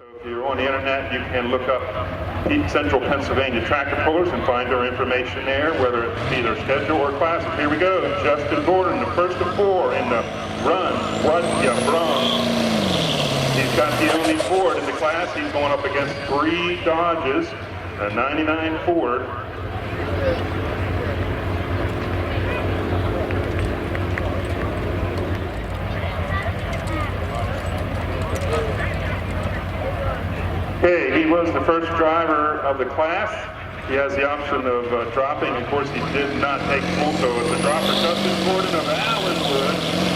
So if you're on the internet, you can look up Central Pennsylvania tractor pullers and find their information there, whether it be their schedule or classes. Here we go. Justin Gordon, the first of 4 in the run. Ya Brung. He's got the only Ford in the class. He's going up against 3 Dodges, a 99 Ford. Okay, he was the first driver of the class. He has the option of dropping. Of course, he did not take full, so it's a dropper. Justin Gordon of Allenwood.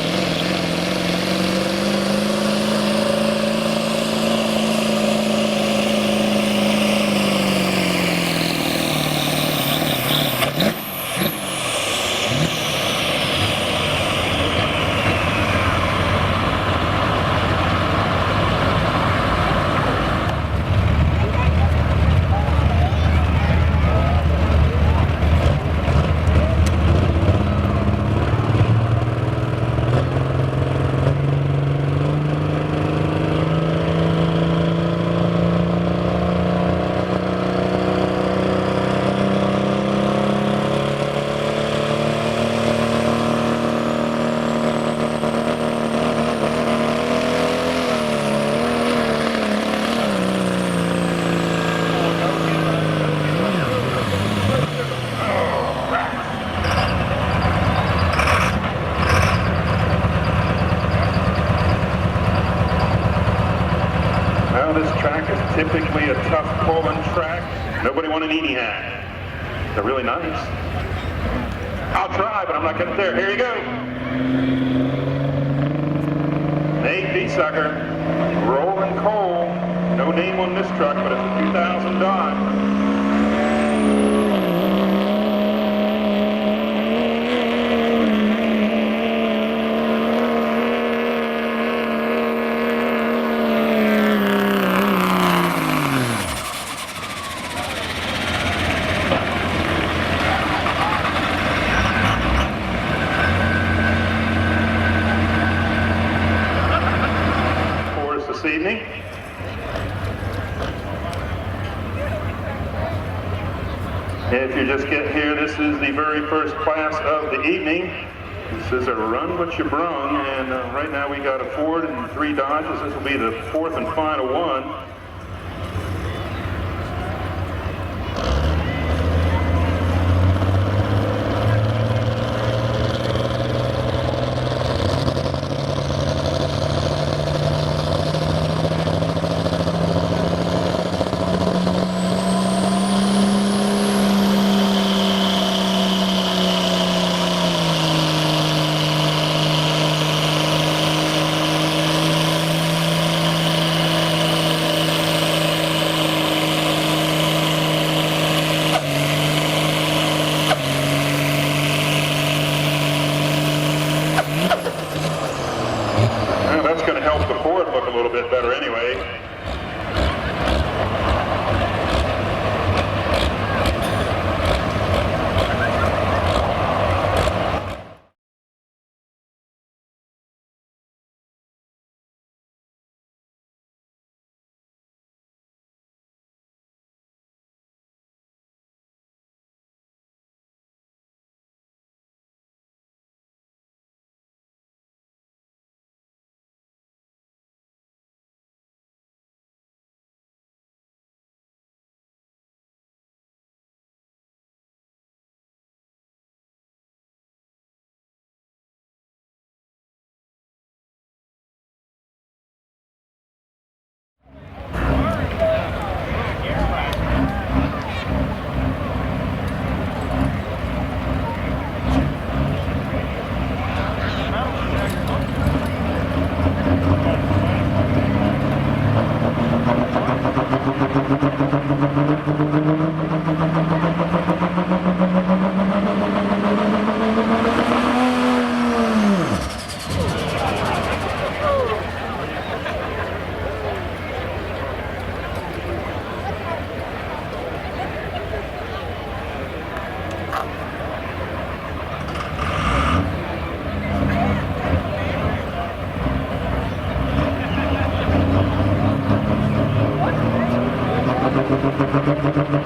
Typically a tough pulling track. Nobody won an Edie hat. They're really nice. I'll try, but I'm not getting there. Here you go. Nate D-Sucker, rolling coal. No name on this truck, but it's a 2000 Dodge. Evening. If you just get here, this is the very first class of the evening. This is a run what you brung, and right now we got a Ford and 3 Dodges. This will be the 4th and final one.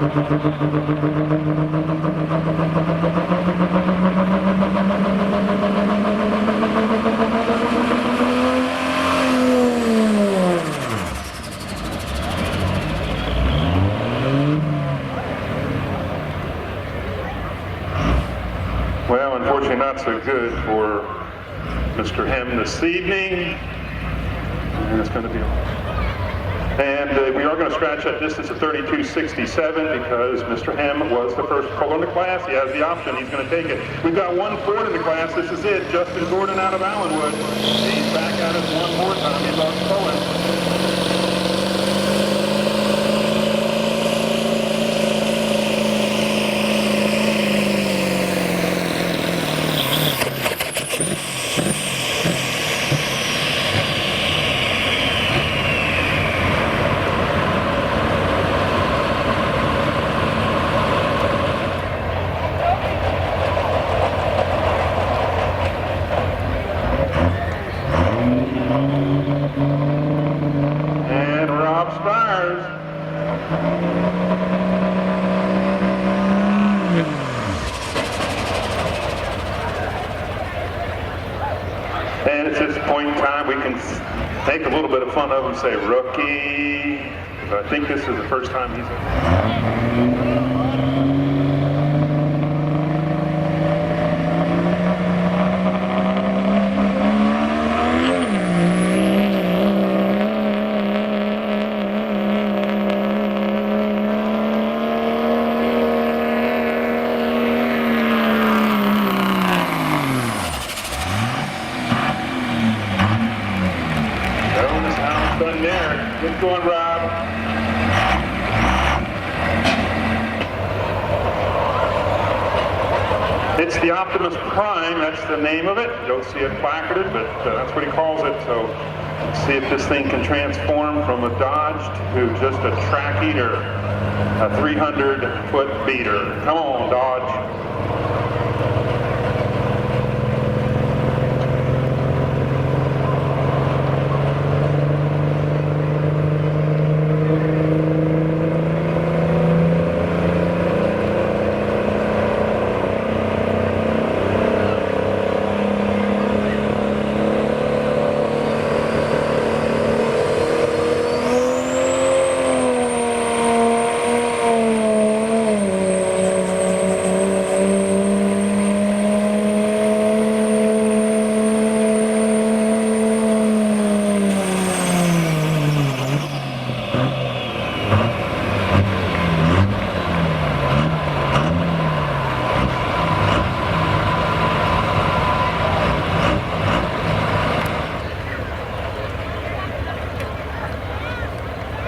Well, unfortunately not so good for Mr. Hem this evening. And it's going to be, and we are going to scratch that distance at 32.67 because Mr. Hem was the first puller in the class. He has the option. He's going to take it. We've got one Ford in the class. This is it. Justin Gordon out of Allenwood. He's back at it one more time. He loves pulling. And at this point in time, we can take a little bit of fun of him, say rookie. I think this is the first time he's... Good going, Rob. It's the Optimus Prime, that's the name of it. You don't see it placarded, but that's what he calls it. So let's see if this thing can transform from a Dodge to just a track eater, a 300-foot beater. Come on, Dodge.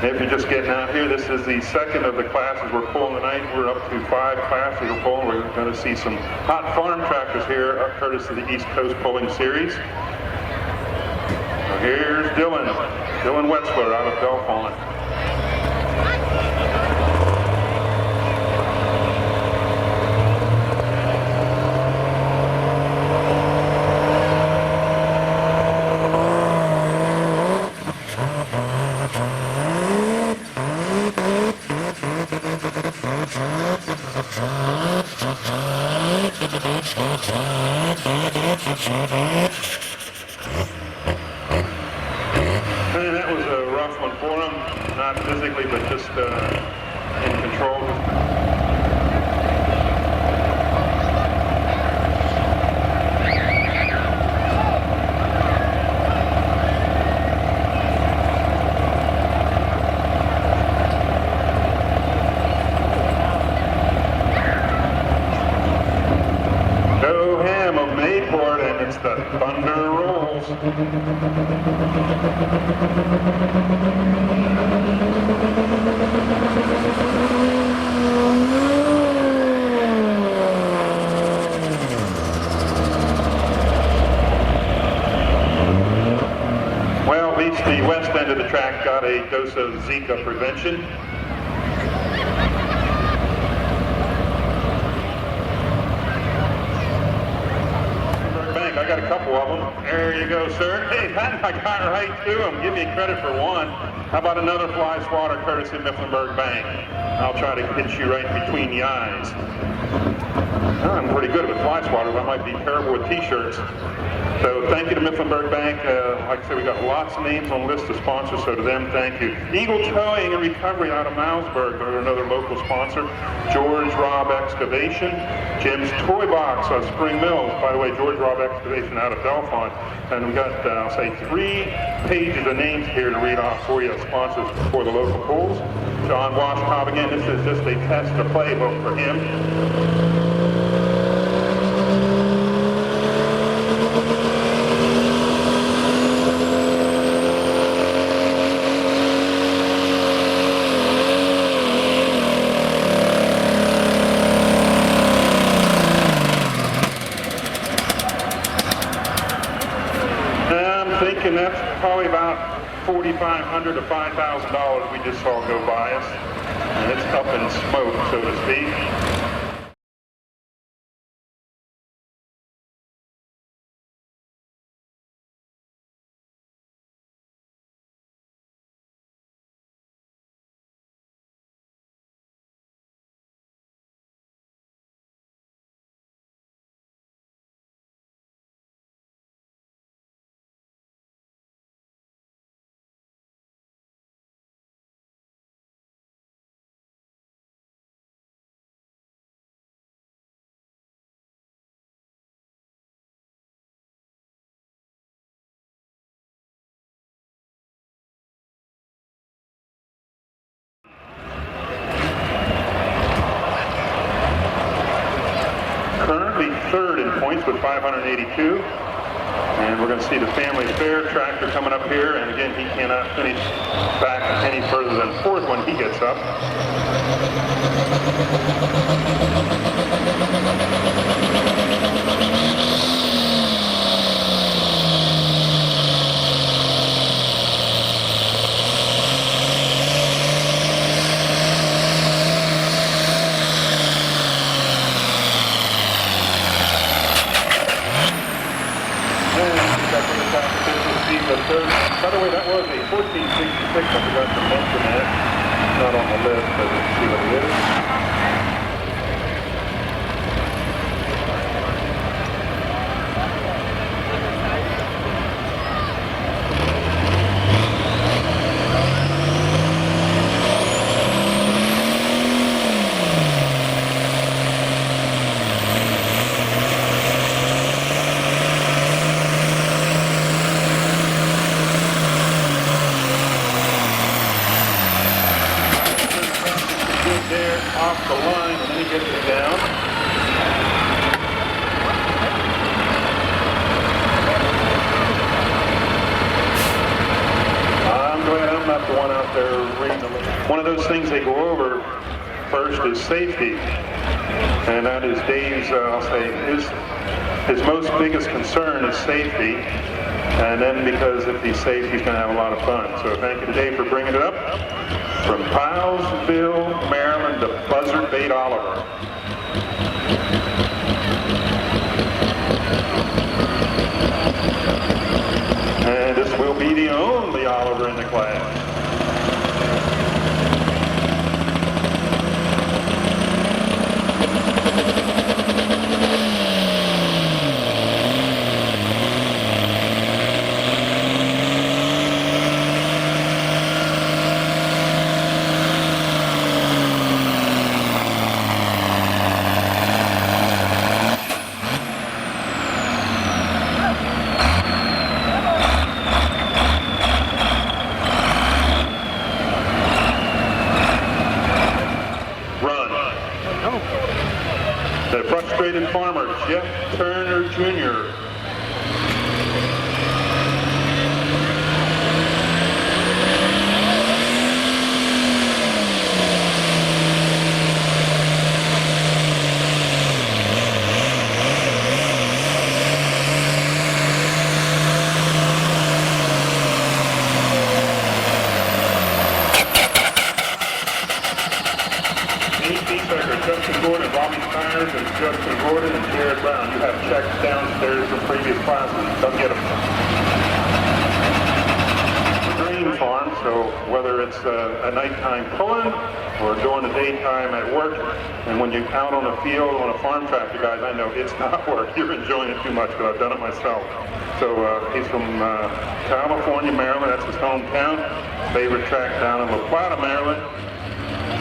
If you're just getting out here, this is the second of the classes we're pulling tonight. We're up to 5 classes we're pulling. We're going to see some hot farm tractors here, courtesy of the East Coast Pulling Series. So here's Dylan Wetzler out of Belfont. And that was a rough one for him, not physically, but just in control. And it's the Thunder Rolls. Well, at least the west end of the track got a dose of Zika prevention. I got a couple of them. There you go, sir. Hey, that I got right to them. Give me credit for one. How about another fly swatter courtesy of Mifflinburg Bank? I'll try to hit you right between the eyes. I'm pretty good with fly swatters. I might be terrible with t-shirts. So thank you to Mifflinburg Bank. Like I said, we got lots of names on the list of sponsors, so to them, thank you. Eagle Towing and Recovery out of Milesburg, they're another local sponsor. George Robb Excavation. Jim's Toy Box of Spring Mills. By the way, George Robb Excavation out of Bellefonte. And we got, I'll say, 3 pages of names here to read off for you, sponsors for the local pools. John Washcobb, again, this is just a test to playbook for him. And that's probably about $4,500 to $5,000 we just saw go by us. And it's up in smoke, so to speak. Currently third in points with 582. And we're going to see the Family Fair tractor coming up here. And again, he cannot finish back any further than fourth when he gets up. By the way, that was a 1466. I forgot to mention that. It's not on the list, but let's see what it is. Off the line, and then he gets it down. I'm glad I'm not the one out there reading the list. One of those things they go over first is safety, and that is Dave's, I'll say, his most biggest concern is safety. And then because if he's safe, he's going to have a lot of fun. So thank you to Dave for bringing it up. From Pilesville, Maryland to Buzzard Bait Oliver. And this will be the only Oliver in the class. The frustrated farmer, Jeff Turner Jr. Justin Gordon, Robbie Steiners, and Justin Gordon and Jared Brown. You have checks downstairs from previous classes. Come get them. Green Farm. So whether it's a nighttime pulling or during the daytime at work, and when you're out on the field on a farm tractor, guys, I know it's not work. You're enjoying it too much, but I've done it myself. So he's from California, Maryland. That's his hometown. Favorite track down in La Plata, Maryland.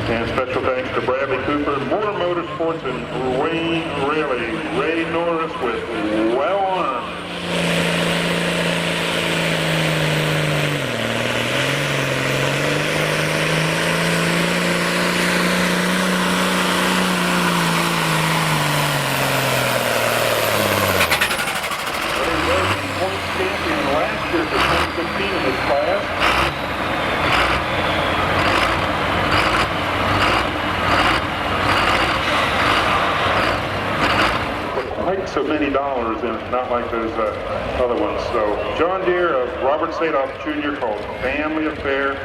And special thanks to Bradley Cooper, Moore Motorsports, and Ray Norris with Well Armed. Last year for 2015 in this class. Quite so many dollars in it, not like those other ones. So John Deere of Robert Sadoff Jr. called Family Affair,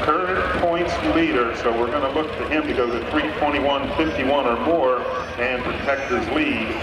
current points leader. So we're going to look to him to go to 321.51 or more and protect his lead.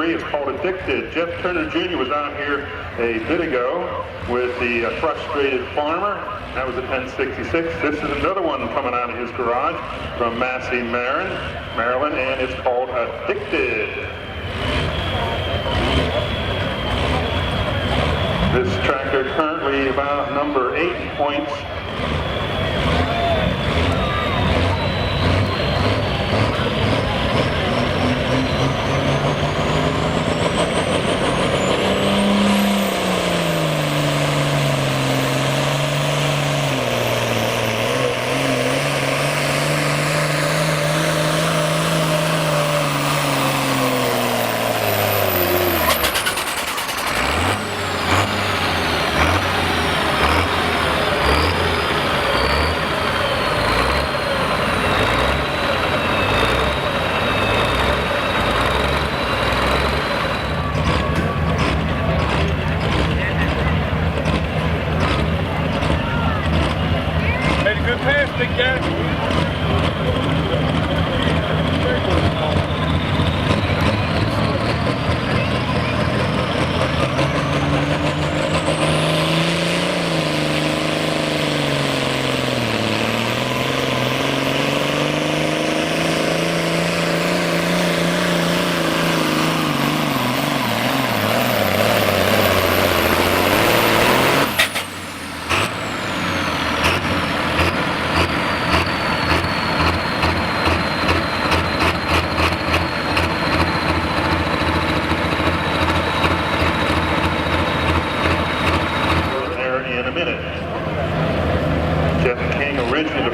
It's called Addicted. Jeff Turner Jr. was out here a bit ago with the Frustrated Farmer. That was a 1066. This is another one coming out of his garage from Massey, Maryland, and it's called Addicted. This tractor currently about number 8 points.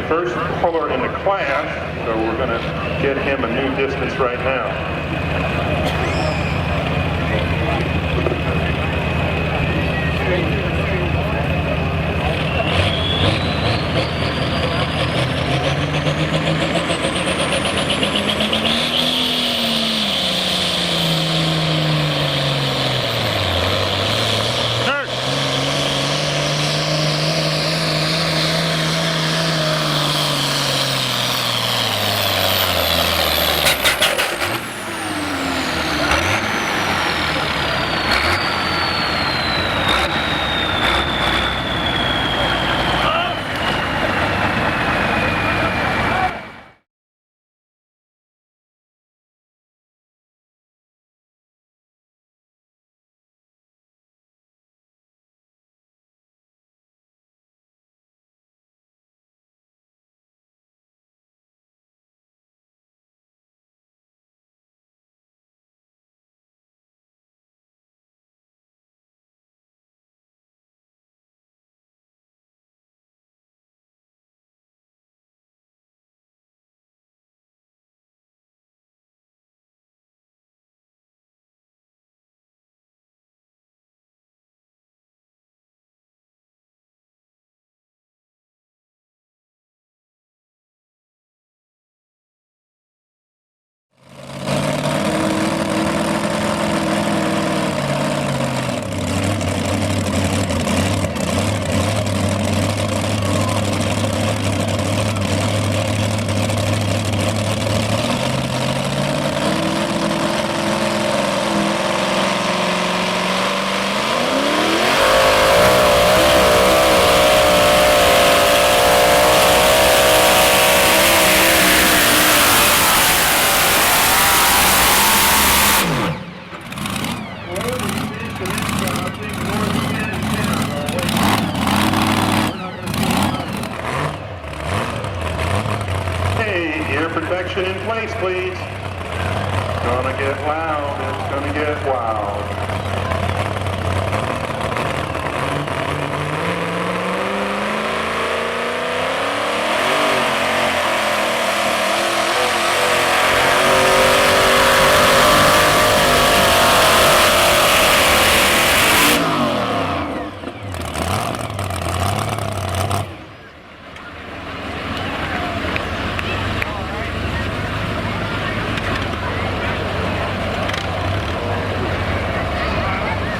First puller in the class, so we're going to get him a new distance right now. place, please. It's gonna get loud. It's gonna get wild.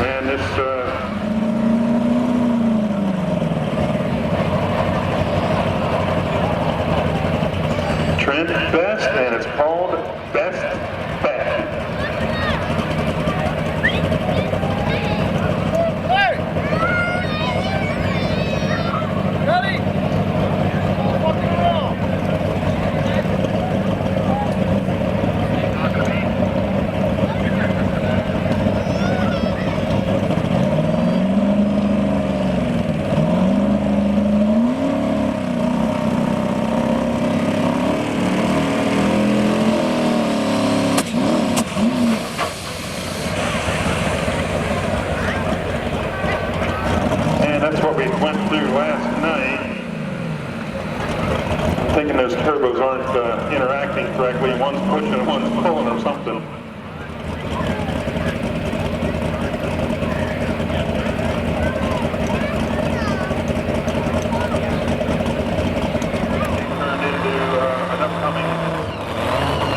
And this Trent Best, and it's called Best Bet. Hey! Ready? Fucking roll! That's what we went through last night. I'm thinking those turbos aren't interacting correctly. One's pushing and one's pulling or something. Turned into an upcoming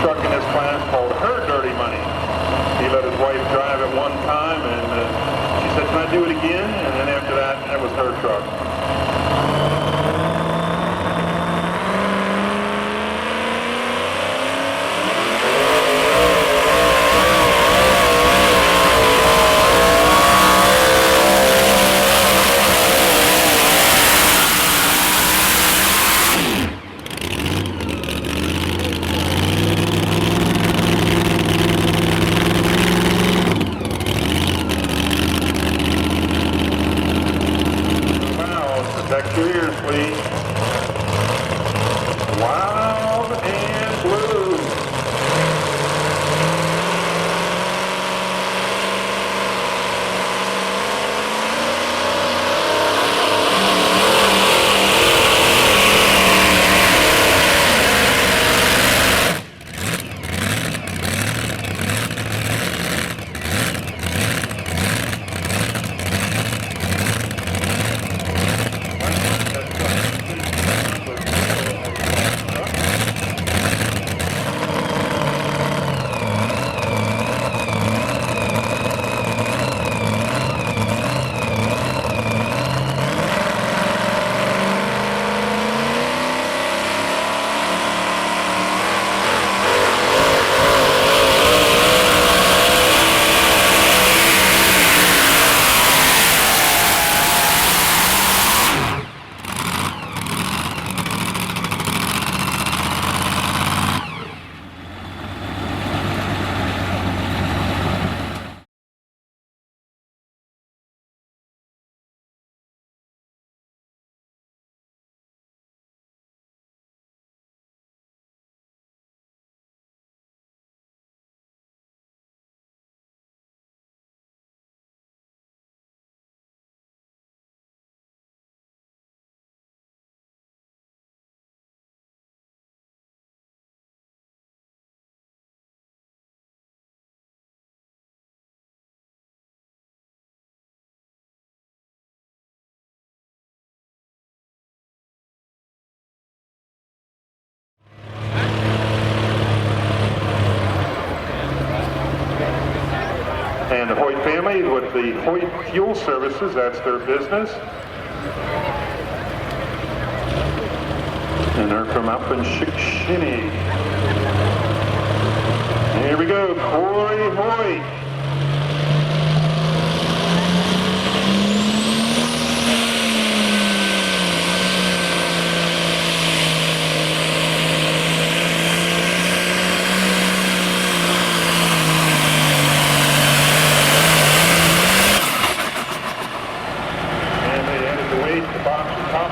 truck in this class called Her Dirty Money. He let his wife drive it one time, and she said, "Can I do it again?" And then after that was her truck. Protect your ears, please. Wild and blue. And the Hoyt family with the Hoyt Fuel Services, that's their business. And they're from up in Chickasha. Here we go, Corey Hoyt.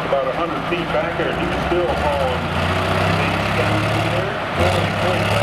About 100 feet back there, and he's still hauling things down there.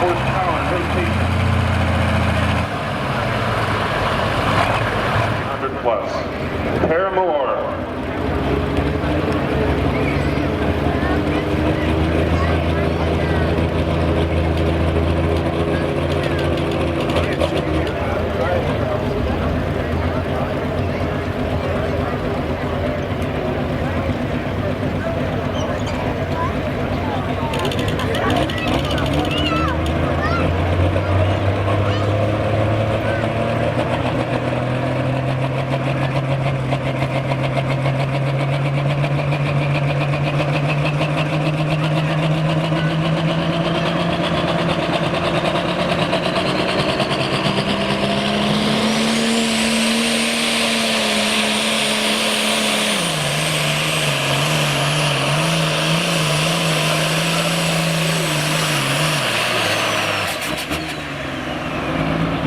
horsepower and rotation. 100 plus. Pair more.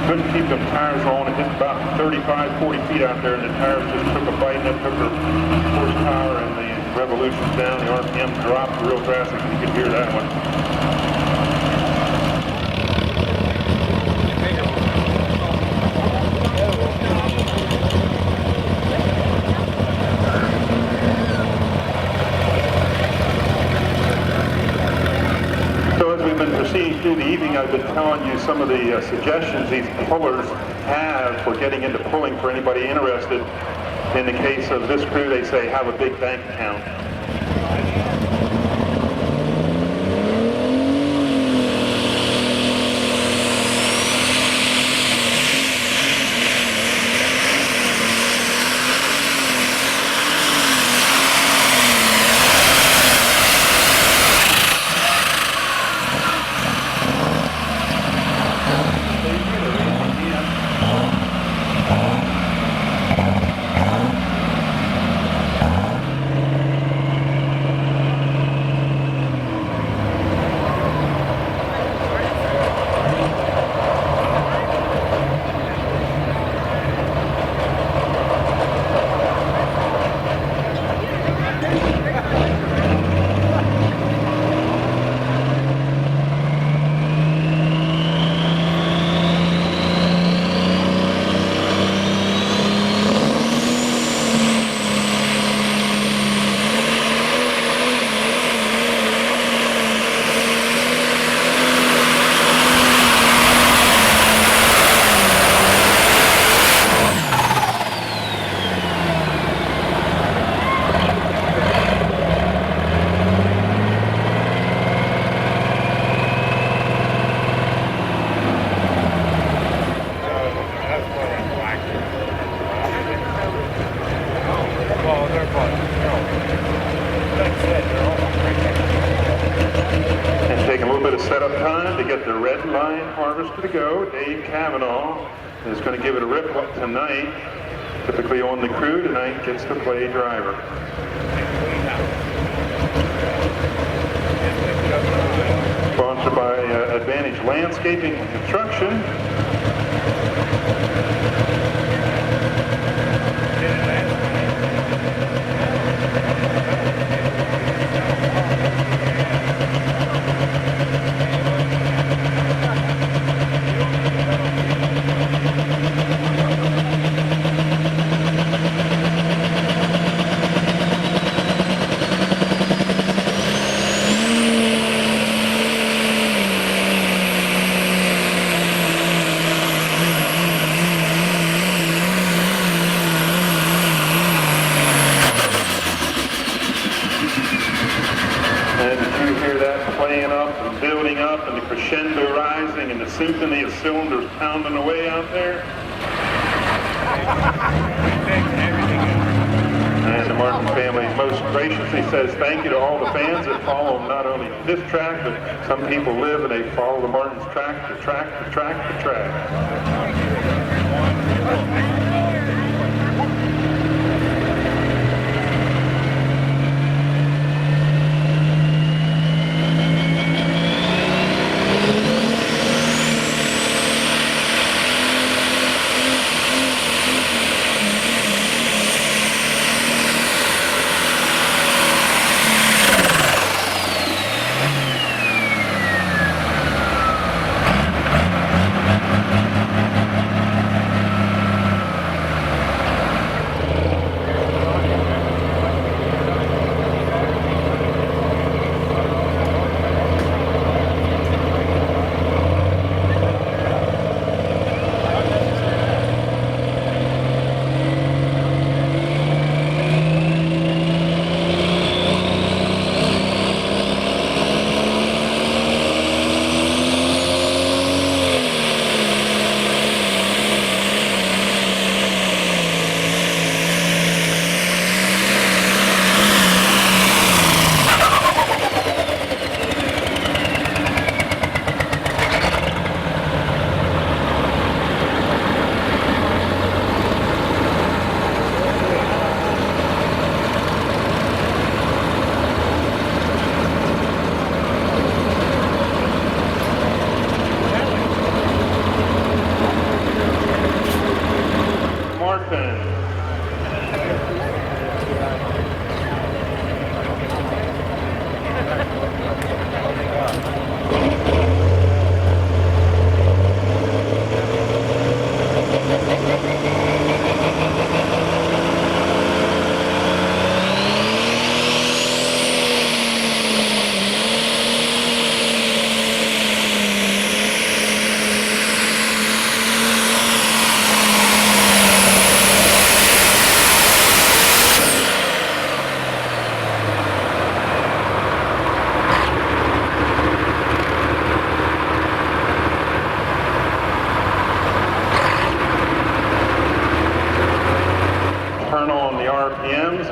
Couldn't keep the tires on. It hit about 35, 40 feet out there, and the tires just took a bite, and it took her horsepower and the revolutions down. The RPM dropped real drastic, and you could hear that one. Proceeding through the evening, I've been telling you some of the suggestions these pullers have for getting into pulling for anybody interested. In the case of this crew, they say have a big bank account. And taking a little bit of setup time to get the red line harvester to go. Dave Cavanaugh is going to give it a rip tonight. Typically on the crew tonight, gets to play driver. Sponsored by Advantage Landscaping and Construction. Building up and the crescendo rising and the symphony of cylinders pounding away out there. And the Martin family most graciously says thank you to all the fans that follow not only this track, but some people live and they follow the Martin's track to track to track to track.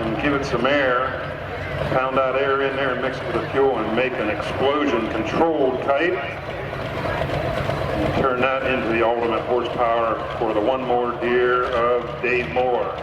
and give it some air. Pound that air in there and mix it with the fuel and make an explosion-controlled kite. And turn that into the ultimate horsepower for the One More Deer of Dave Moore.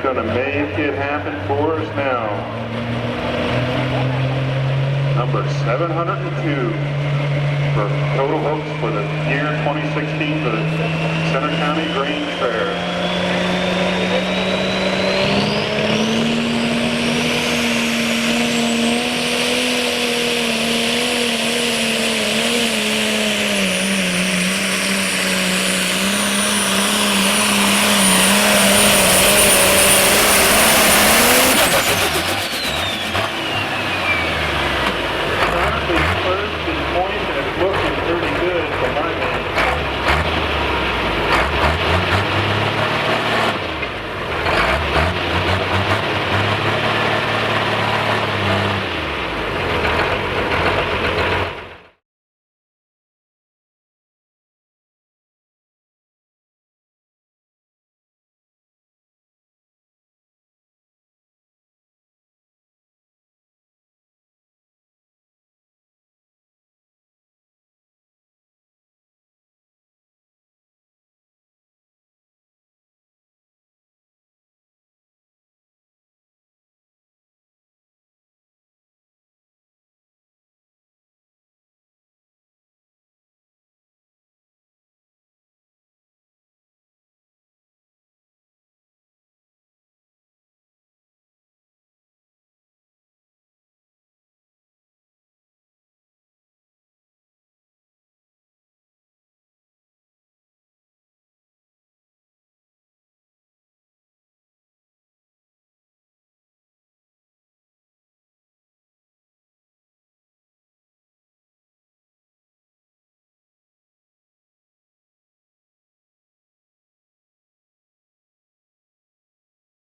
Going to make it happen for us now. Number 702 for total hooks for the year 2016 for the Center County Grange